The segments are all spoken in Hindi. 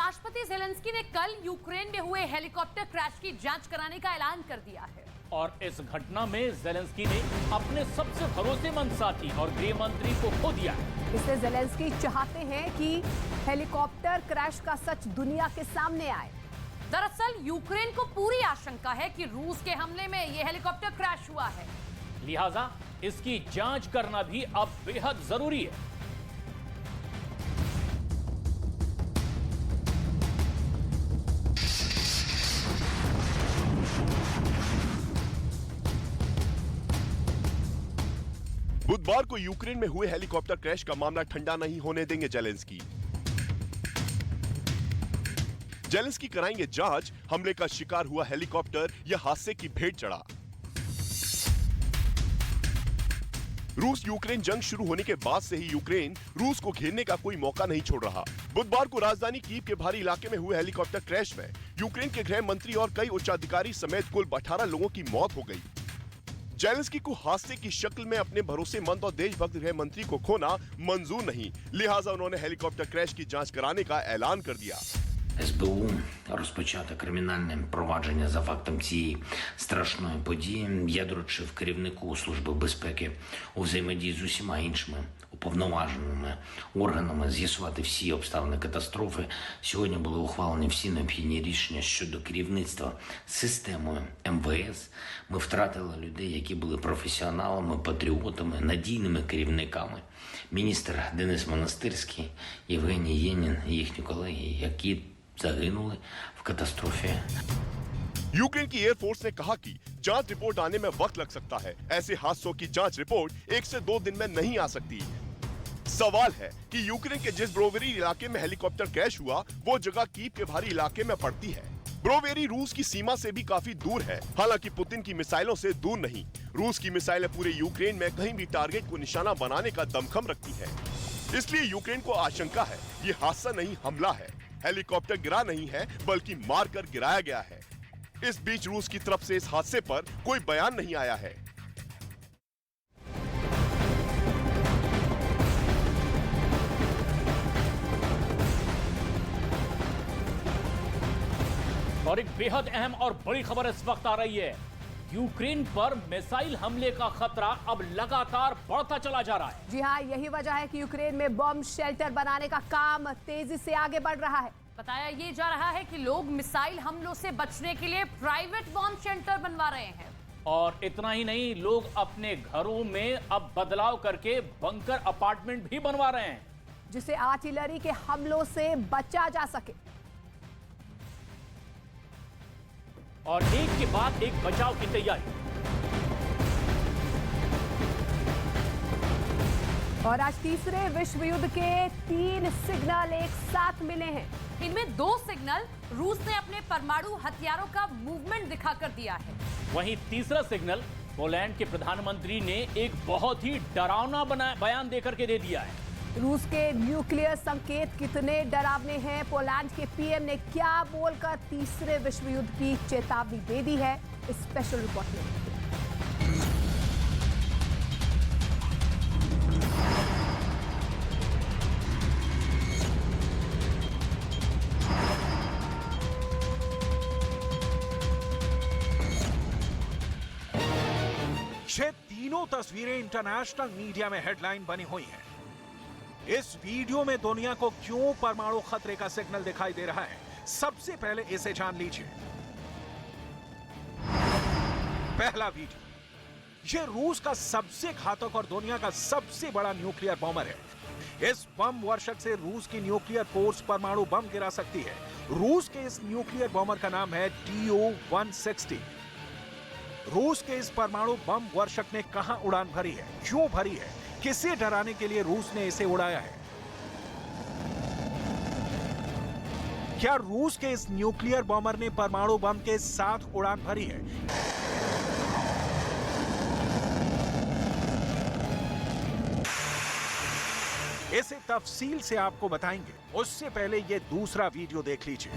राष्ट्रपति ज़ेलेंस्की ने कल यूक्रेन में हुए हेलीकॉप्टर क्रैश की जांच कराने का ऐलान कर दिया है। और इस घटना में ज़ेलेंस्की ने अपने सबसे भरोसेमंद साथी और गृह मंत्री को खो दिया है। इससे ज़ेलेंस्की चाहते हैं कि हेलीकॉप्टर क्रैश का सच दुनिया के सामने आए। दरअसल यूक्रेन को पूरी आशंका है कि रूस के हमले में यह हेलीकॉप्टर क्रैश हुआ है, लिहाजा इसकी जांच करना भी अब बेहद जरूरी है। बुधवार को यूक्रेन में हुए हेलीकॉप्टर क्रैश का मामला ठंडा नहीं होने देंगे ज़ेलेंस्की। ज़ेलेंस्की कराएंगे जांच, हमले का शिकार हुआ हेलीकॉप्टर या हादसे की भेंट चढ़ा। रूस यूक्रेन जंग शुरू होने के बाद से ही यूक्रेन रूस को घेरने का कोई मौका नहीं छोड़ रहा। बुधवार को राजधानी कीव के भारी इलाके में हुए हेलीकॉप्टर क्रैश में यूक्रेन के गृह मंत्री और कई उच्चाधिकारी समेत कुल 18 लोगों की मौत हो गई। ज़ेलेंस्की को हादसे की शक्ल में अपने भरोसेमंद और देशभक्त गृह मंत्री को खोना मंजूर नहीं, लिहाजा उन्होंने हेलीकॉप्टर क्रैश की जांच कराने का ऐलान कर दिया। СБУ розпочато кримінальне провадження за фактом цієї страшної події. Я доручив керівнику Служби безпеки у взаємодії з усіма іншими уповноваженими органами з'ясувати всі обставини катастрофи. Сьогодні були ухвалені всі необхідні рішення щодо керівництва системою МВС. Ми втратили людей, які були професіоналами, патріотами, надійними керівниками. Міністр Денис Монастирський, Євгеній Єнін і їхні колеги, які загинули в катастрофе। यूक्रेन की एयरफोर्स ने कहा कि जांच रिपोर्ट आने में वक्त लग सकता है। ऐसे हादसों की जांच रिपोर्ट 1 से 2 दिन में नहीं आ सकती। सवाल है कि यूक्रेन के जिस ब्रोवेरी इलाके में हेलीकॉप्टर क्रैश हुआ वो जगह कीव के भारी इलाके में पड़ती है। ब्रोवेरी रूस की सीमा से भी काफी दूर है, हालांकि पुतिन की मिसाइलों से दूर नहीं। रूस की मिसाइलें पूरे यूक्रेन में कहीं भी टारगेट को निशाना बनाने का दमखम रखती है, इसलिए यूक्रेन को आशंका है ये हादसा नहीं हमला है। हेलीकॉप्टर गिरा नहीं है बल्कि मारकर गिराया गया है। इस बीच रूस की तरफ से इस हादसे पर कोई बयान नहीं आया है। और एक बेहद अहम और बड़ी खबर इस वक्त आ रही है। यूक्रेन पर मिसाइल हमले का खतरा अब लगातार बढ़ता चला जा रहा है। जी हाँ, यही वजह है कि यूक्रेन में बम शेल्टर बनाने का काम तेजी से आगे बढ़ रहा है। बताया ये जा रहा है कि लोग मिसाइल हमलों से बचने के लिए प्राइवेट बॉम्ब शेल्टर बनवा रहे हैं। और इतना ही नहीं, लोग अपने घरों में अब बदलाव करके बंकर अपार्टमेंट भी बनवा रहे हैं, जिससे आर्टिलरी के हमलों से बचा जा सके। और एक के बाद एक बचाव की तैयारी। और आज तीसरे विश्व युद्ध के 3 सिग्नल एक साथ मिले हैं। इनमें 2 सिग्नल रूस ने अपने परमाणु हथियारों का मूवमेंट दिखाकर दिया है। वहीं तीसरा सिग्नल पोलैंड के प्रधानमंत्री ने एक बहुत ही डरावना बयान देकर के दे दिया है। रूस के न्यूक्लियर संकेत कितने डरावने हैं, पोलैंड के पीएम ने क्या बोलकर तीसरे विश्व युद्ध की चेतावनी दे दी है, इस स्पेशल रिपोर्ट में। ये तीनों तस्वीरें इंटरनेशनल मीडिया में हेडलाइन बनी हुई हैं। इस वीडियो में दुनिया को क्यों परमाणु खतरे का सिग्नल दिखाई दे रहा है, सबसे पहले इसे जान लीजिए। पहला वीडियो, यह रूस का सबसे घातक और दुनिया का सबसे बड़ा न्यूक्लियर बॉम्बर है। इस बम वर्षक से रूस की न्यूक्लियर फोर्स परमाणु बम गिरा सकती है। रूस के इस न्यूक्लियर बॉम्बर का नाम है TU-160। रूस के इस परमाणु बम वर्षक ने कहां उड़ान भरी है, क्यों भरी है, किसे डराने के लिए रूस ने इसे उड़ाया है? क्या रूस के इस न्यूक्लियर बॉम्बर ने परमाणु बम के साथ उड़ान भरी है? इसे तफसील से आपको बताएंगे, उससे पहले ये दूसरा वीडियो देख लीजिए।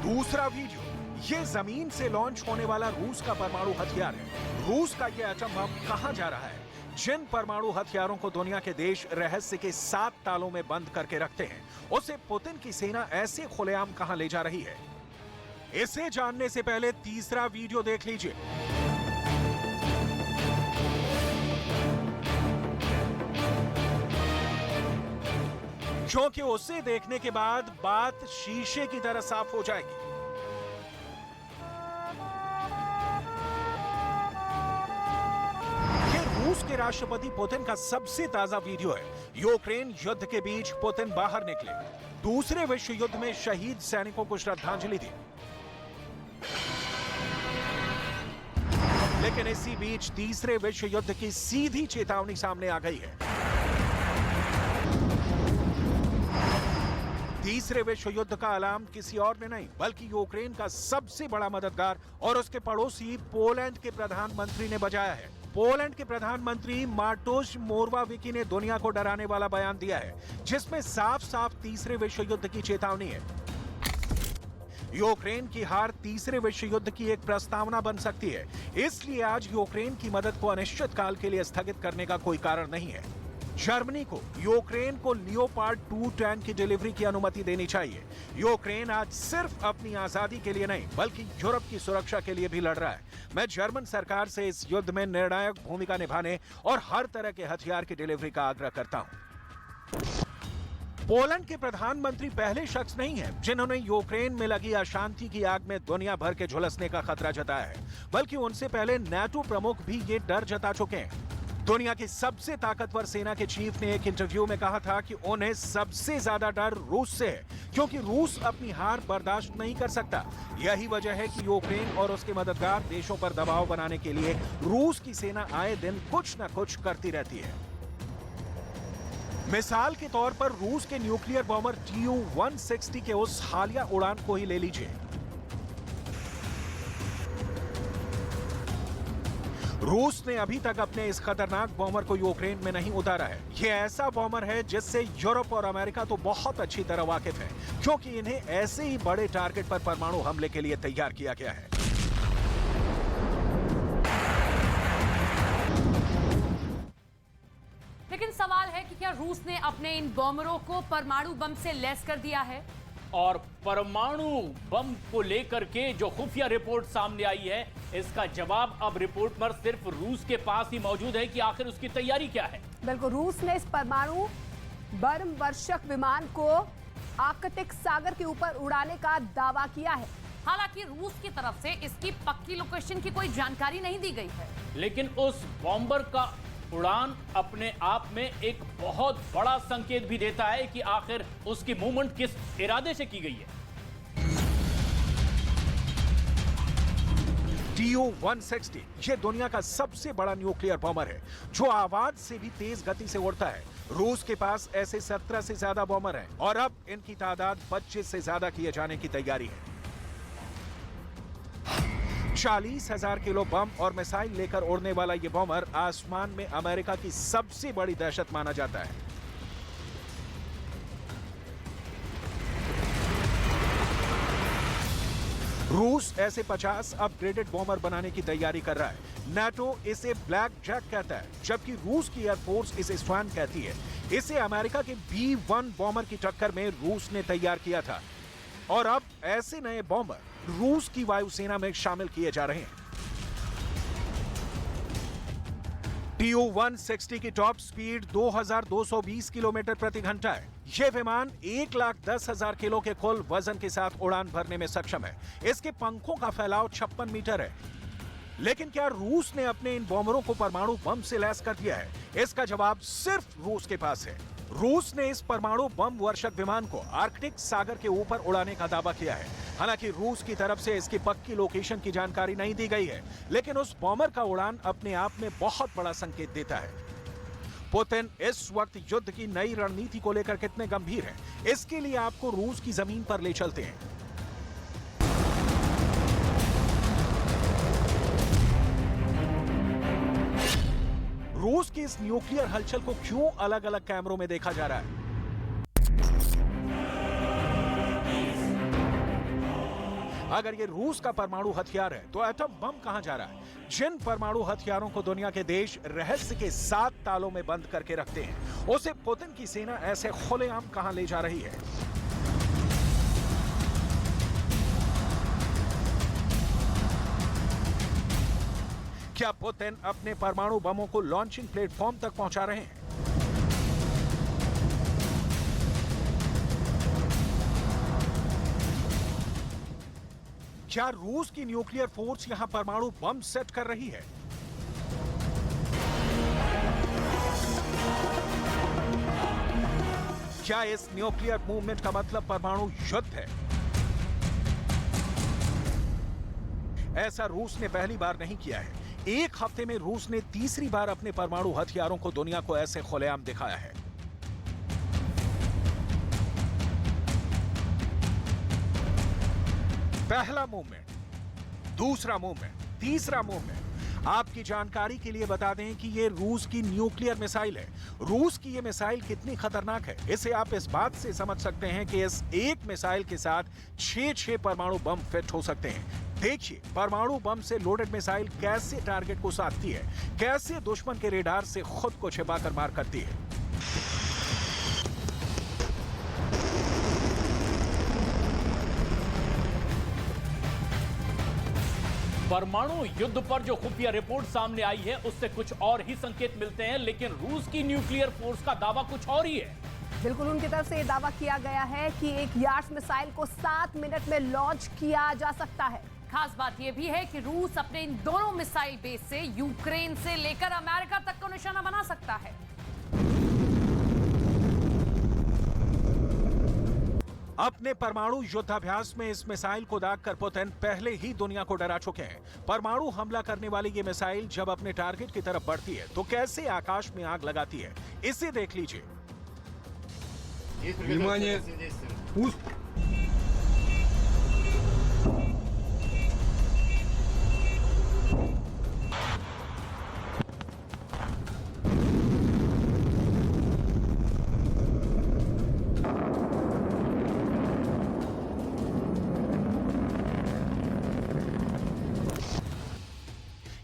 दूसरा वीडियो, ये जमीन से लॉन्च होने वाला रूस का परमाणु हथियार है। रूस का ये एटम बम कहां जा रहा है, जिन परमाणु हथियारों को दुनिया के देश रहस्य के 7 तालों में बंद करके रखते हैं, उसे पुतिन की सेना ऐसे खुलेआम कहां ले जा रही है? इसे जानने से पहले तीसरा वीडियो देख लीजिए। क्योंकि उसे देखने के बाद बात शीशे की तरह साफ हो जाएगी। ये रूस के राष्ट्रपति पुतिन का सबसे ताजा वीडियो है। यूक्रेन युद्ध के बीच पुतिन बाहर निकले, दूसरे विश्व युद्ध में शहीद सैनिकों को श्रद्धांजलि दी। लेकिन इसी बीच तीसरे विश्व युद्ध की सीधी चेतावनी सामने आ गई है। तीसरे विश्व युद्ध का अलार्म किसी और ने नहीं बल्कि यूक्रेन का सबसे बड़ा मददगार और उसके पड़ोसी पोलैंड के प्रधानमंत्री ने बजाया है। पोलैंड के प्रधानमंत्री मार्टोश मोरवाविकी ने दुनिया को डराने वाला बयान दिया है, जिसमें साफ साफ तीसरे विश्व युद्ध की चेतावनी है। यूक्रेन की हार तीसरे विश्व युद्ध की एक प्रस्तावना बन सकती है, इसलिए आज यूक्रेन की मदद को अनिश्चित काल के लिए स्थगित करने का कोई कारण नहीं है। जर्मनी को यूक्रेन को लियोपार्ड 2 टैंक की डिलीवरी की अनुमति देनी चाहिए। यूक्रेन आज सिर्फ अपनी आजादी के लिए नहीं बल्कि यूरोप की सुरक्षा के लिए भी लड़ रहा है। मैं जर्मन सरकार से इस युद्ध में निर्णायक भूमिका निभाने और हर तरह के हथियार की डिलीवरी का आग्रह करता हूं। पोलैंड के प्रधानमंत्री पहले शख्स नहीं है जिन्होंने यूक्रेन में लगी अशांति की आग में दुनिया भर के झुलसने का खतरा जताया है, बल्कि उनसे पहले नाटो प्रमुख भी ये डर जता चुके हैं। दुनिया की सबसे ताकतवर सेना के चीफ ने एक इंटरव्यू में कहा था कि उन्हें सबसे ज्यादा डर रूस से है, क्योंकि रूस अपनी हार बर्दाश्त नहीं कर सकता। यही वजह है कि यूक्रेन और उसके मददगार देशों पर दबाव बनाने के लिए रूस की सेना आए दिन कुछ न कुछ करती रहती है। मिसाल के तौर पर रूस के न्यूक्लियर बॉम्बर Tu-160 के उस हालिया उड़ान को ही ले लीजिए। रूस ने अभी तक अपने इस खतरनाक बॉम्बर को यूक्रेन में नहीं उतारा है। यह ऐसा बॉम्बर है जिससे यूरोप और अमेरिका तो बहुत अच्छी तरह वाकिफ है, क्योंकि इन्हें ऐसे ही बड़े टारगेट पर परमाणु हमले के लिए तैयार किया गया है। लेकिन सवाल है कि क्या रूस ने अपने इन बॉम्बरों को परमाणु बम से लैस कर दिया है? और परमाणु बम को लेकर के जो खुफिया रिपोर्ट सामने आई है, इसका जवाब अब रिपोर्ट पर सिर्फ रूस के पास ही मौजूद है कि आखिर उसकी तैयारी क्या है। बिल्कुल, रूस ने इस परमाणु बम वर्षक विमान को आर्कटिक सागर के ऊपर उड़ाने का दावा किया है। हालांकि रूस की तरफ से इसकी पक्की लोकेशन की कोई जानकारी नहीं दी गई है। लेकिन उस बॉम्बर का उड़ान अपने आप में एक बहुत बड़ा संकेत भी देता है कि आखिर उसकी मूवमेंट किस इरादे से की गई है। Tu-160 ये दुनिया का सबसे बड़ा न्यूक्लियर बॉम्बर है, जो आवाज से भी तेज गति से उड़ता है। रूस के पास ऐसे 17 से ज्यादा बॉम्बर हैं और अब इनकी तादाद 25 से ज्यादा किए जाने की तैयारी है। 40,000 किलो बम और मिसाइल लेकर उड़ने वाला यह बॉम्बर आसमान में अमेरिका की सबसे बड़ी दहशत माना जाता है। रूस ऐसे 50 अपग्रेडेड बॉम्बर बनाने की तैयारी कर रहा है। नाटो इसे ब्लैक जैक कहता है, जबकि रूस की एयरफोर्स इसे स्वान कहती है। इसे अमेरिका के B-1 बॉम्बर की टक्कर में रूस ने तैयार किया था और अब ऐसे नए बॉम्बर रूस की वायुसेना में शामिल किए जा रहे हैं। Tu-160 की टॉप स्पीड 2220 किलोमीटर प्रति घंटा है। यह विमान 1,10,000 किलो के कुल वजन के साथ उड़ान भरने में सक्षम है। इसके पंखों का फैलाव 56 मीटर है। लेकिन क्या रूस ने अपने इन बॉम्बरों को परमाणु बम से लैस कर दिया है? इसका जवाब सिर्फ रूस के पास है। रूस ने इस परमाणु बम वर्षक विमान को आर्कटिक सागर के ऊपर उड़ाने का दावा किया है। हालांकि रूस की तरफ से इसकी पक्की लोकेशन की जानकारी नहीं दी गई है, लेकिन उस बॉम्बर का उड़ान अपने आप में बहुत बड़ा संकेत देता है। पुतिन इस वक्त युद्ध की नई रणनीति को लेकर कितने गंभीर हैं, इसके लिए आपको रूस की जमीन पर ले चलते हैं। रूस की इस न्यूक्लियर हलचल को क्यों अलग अलग कैमरों में देखा जा रहा है? अगर ये रूस का परमाणु हथियार है तो एटम बम कहां जा रहा है? जिन परमाणु हथियारों को दुनिया के देश रहस्य के 7 तालों में बंद करके रखते हैं, उसे पुतिन की सेना ऐसे खुलेआम कहां ले जा रही है? क्या पुतिन अपने परमाणु बमों को लॉन्चिंग प्लेटफॉर्म तक पहुंचा रहे हैं? क्या रूस की न्यूक्लियर फोर्स यहां परमाणु बम सेट कर रही है? क्या इस न्यूक्लियर मूवमेंट का मतलब परमाणु युद्ध है? ऐसा रूस ने पहली बार नहीं किया है। एक हफ्ते में रूस ने तीसरी बार अपने परमाणु हथियारों को दुनिया को ऐसे खुलेआम दिखाया है। पहला मूवमेंट, दूसरा मूवमेंट, तीसरा मूवमेंट। आपकी जानकारी के लिए बता दें कि ये रूस की न्यूक्लियर मिसाइल है। रूस की ये मिसाइल कितनी खतरनाक है, इसे आप इस बात से समझ सकते हैं कि इस एक मिसाइल के साथ 6 परमाणु बम फिट हो सकते हैं। देखिए परमाणु बम से लोडेड मिसाइल कैसे टारगेट को साधती है, कैसे दुश्मन के रेडार से खुद को छिपाकर मार करती है। परमाणु युद्ध पर जो खुफिया रिपोर्ट सामने आई है उससे कुछ और ही संकेत मिलते हैं, लेकिन रूस की न्यूक्लियर फोर्स का दावा कुछ और ही है। बिल्कुल उनकी तरफ से ये दावा किया गया है कि एक यार्स मिसाइल को 7 मिनट में लॉन्च किया जा सकता है। खास बात यह भी है कि रूस अपने इन दोनों मिसाइल बेस से यूक्रेन से लेकर अमेरिका तक को निशाना बना सकता है। अपने परमाणु युद्धाभ्यास में इस मिसाइल को दागकर पुतिन पहले ही दुनिया को डरा चुके हैं। परमाणु हमला करने वाली ये मिसाइल जब अपने टारगेट की तरफ बढ़ती है तो कैसे आकाश में आग लगाती है, इसे देख लीजिए। Внимание! Пуск!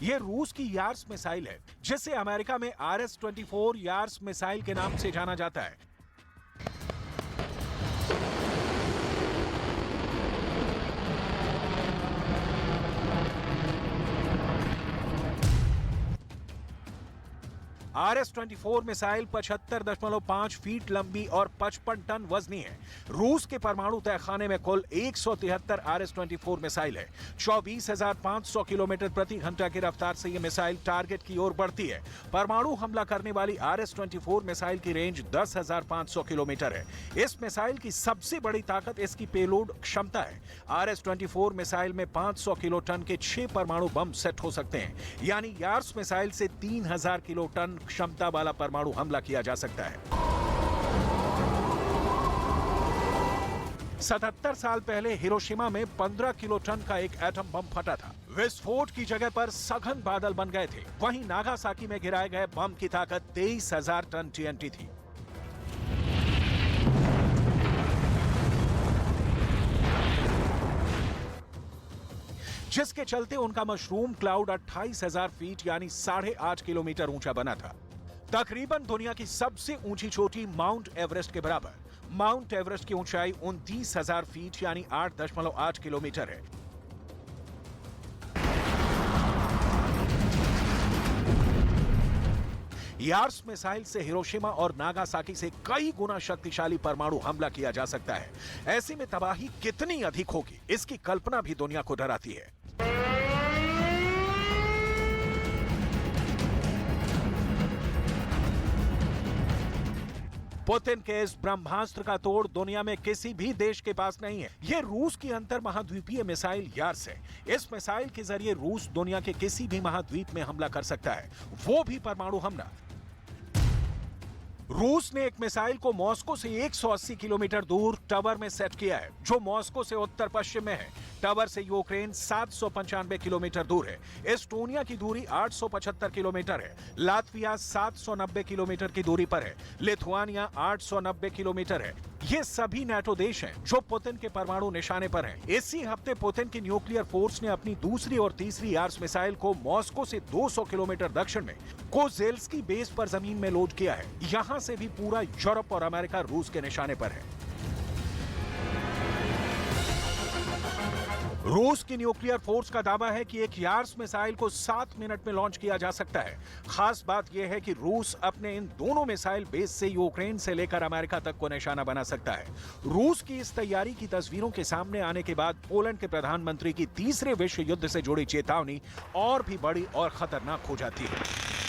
ये रूस की यार्स मिसाइल है, जिसे अमेरिका में RS-24 यार्स मिसाइल के नाम से जाना जाता है। RS-24 मिसाइल 75.5 फीट लंबी और 55 टन वजनी है। रूस के परमाणु तहखाने में कुल 173 RS-24 मिसाइल है। 24,500 किलोमीटर प्रति घंटा की रफ्तार से यह मिसाइल टारगेट की ओर बढ़ती है। परमाणु हमला करने वाली RS-24 मिसाइल की रेंज 10,500 किलोमीटर है। इस मिसाइल की सबसे बड़ी ताकत इसकी पेलोड क्षमता है। RS-24 मिसाइल में 500 किलो टन के 6 परमाणु बम सेट हो सकते हैं, यानी यार्स मिसाइल से 3,000 किलो टन क्षमता वाला परमाणु हमला किया जा सकता है। 77 साल पहले हिरोशिमा में 15 किलो टन का एक एटम बम फटा था। विस्फोट की जगह पर सघन बादल बन गए थे। वहीं नागासाकी में गिराए गए बम की ताकत 23,000 टन TNT थी। जिसके चलते उनका मशरूम क्लाउड 28,000 फीट यानी 8.5 किलोमीटर ऊंचा बना था। तकरीबन दुनिया की सबसे ऊंची चोटी माउंट एवरेस्ट के बराबर। माउंट एवरेस्ट की ऊंचाई 29,000 फीट यानी 8.8 किलोमीटर है। यार्स मिसाइल से हिरोशिमा और नागासाकी से कई गुना शक्तिशाली परमाणु हमला किया जा सकता है। ऐसे में तबाही कितनी अधिक होगी, इसकी कल्पना भी दुनिया को डराती है। पुतिन के इस ब्रह्मास्त्र का तोड़ दुनिया में किसी भी देश के पास नहीं है। यह रूस की अंतर महाद्वीपीय मिसाइल यार्स है। इस मिसाइल के जरिए रूस दुनिया के किसी भी महाद्वीप में हमला कर सकता है, वो भी परमाणु हमला। रूस ने एक मिसाइल को मॉस्को से 180 किलोमीटर दूर टावर में सेट किया है, जो मॉस्को से उत्तर पश्चिम में है। टावर से यूक्रेन 795 किलोमीटर दूर है। एस्टोनिया की दूरी 875 किलोमीटर है। लातविया 790 किलोमीटर की दूरी पर है। लिथुआनिया 890 किलोमीटर है। ये सभी नाटो देश हैं जो पुतिन के परमाणु निशाने पर हैं। इसी हफ्ते पुतिन की न्यूक्लियर फोर्स ने अपनी दूसरी और तीसरी यार्स मिसाइल को मॉस्को से 200 किलोमीटर दक्षिण में कोजेल्स्की बेस पर जमीन में लोड किया है। यहां से भी पूरा यूरोप और अमेरिका रूस के निशाने पर है। रूस की न्यूक्लियर फोर्स का दावा है कि एक यार्स मिसाइल को 7 मिनट में लॉन्च किया जा सकता है। खास बात यह है कि रूस अपने इन दोनों मिसाइल बेस से यूक्रेन से लेकर अमेरिका तक को निशाना बना सकता है। रूस की इस तैयारी की तस्वीरों के सामने आने के बाद पोलैंड के प्रधानमंत्री की तीसरे विश्व युद्ध से जुड़ी चेतावनी और भी बड़ी और खतरनाक हो जाती है।